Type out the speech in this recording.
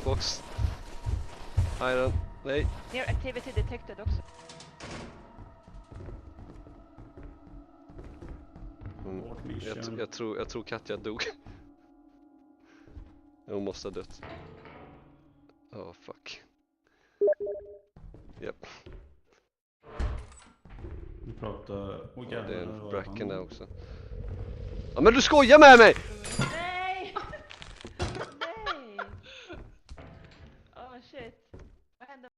box. Iron, nej. Near activity detected också. Jag tror Katja dog. Hon måste ha dött. Oh fuck. Japp. Vi pratar... Det är en bracken där också. Ja men du skojar med mig!